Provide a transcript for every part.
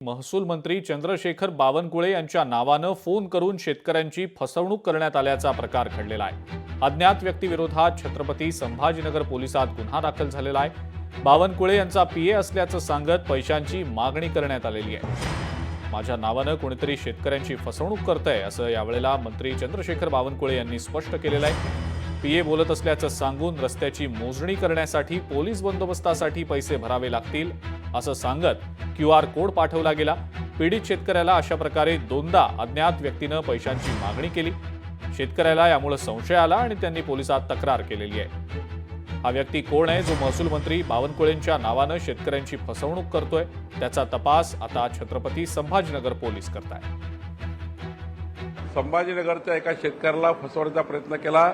महसूल मंत्री चंद्रशेखर बावनकुळे यांच्या नावानं फोन करून शेतकऱ्यांची फसवणूक करण्यात आल्याचा प्रकार घडलेला आहे। अज्ञात व्यक्तीविरोधात छत्रपती संभाजीनगर पोलिसात गुन्हा दाखल झालेला आहे। बावनकुळे यांचा पीए असल्याचं सांगत पैशांची मागणी करण्यात आलेली आहे। माझ्या नावानं कोणीतरी शेतकऱ्यांची फसवणूक करतंय असं यावेळेला मंत्री चंद्रशेखर बावनकुळे यांनी स्पष्ट केलेलं आहे। पीए बोलत असल्याचं सांगून रस्त्याची मोजणी करण्यासाठी पोलीस बंदोबस्तासाठी पैसे भरावे लागतील असं सांगत क्यूआर कोड पाठवला गेला। पीडित शेतकऱ्याला अशा प्रकारे दोनदा अज्ञात व्यक्तीनं पैशांची मागणी केली। शेतकऱ्याला यामुळे संशय आला आणि त्यांनी पोलिसात तक्रार केलेली आहे। हा व्यक्ती कोण आहे जो महसूल मंत्री बावनकुळेंच्या नावानं शेतकऱ्यांची फसवणूक करतोय, त्याचा तपास आता छत्रपती संभाजीनगर पोलीस करतायत। संभाजीनगरच्या एका शेतकऱ्याला फसवण्याचा प्रयत्न केला।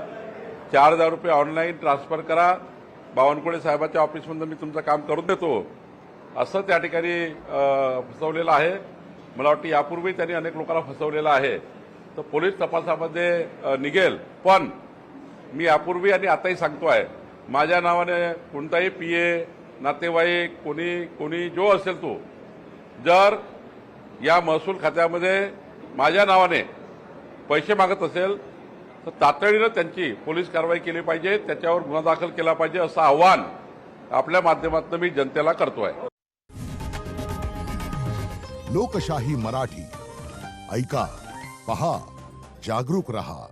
4,000 रुपये ऑनलाईन ट्रान्सफर करा, बावनकुळे साहेबांच्या ऑफिसमधून मी तुमचं काम करून देतो असं त्या ठिकाणी फसवलेलं आहे। मला वाटतं यापूर्वी त्यांनी अनेक लोकांना फसवलेलं आहे, तर पोलीस तपासामध्ये निघेल। पण मी यापूर्वी आणि आताही सांगतोय, माझ्या नावाने कोणताही पीए नातेवाईक कोणी जो असेल तो जर या महसूल खात्यामध्ये माझ्या नावाने पैसे मागत असेल तर तातडीनं त्यांची पोलीस कारवाई केली पाहिजे, त्याच्यावर गुन्हा दाखल केला पाहिजे असं आव्हान आपल्या माध्यमातून मी जनतेला करतोय। लोकशाही मराठी ऐका, पहा, जागरूक रहा।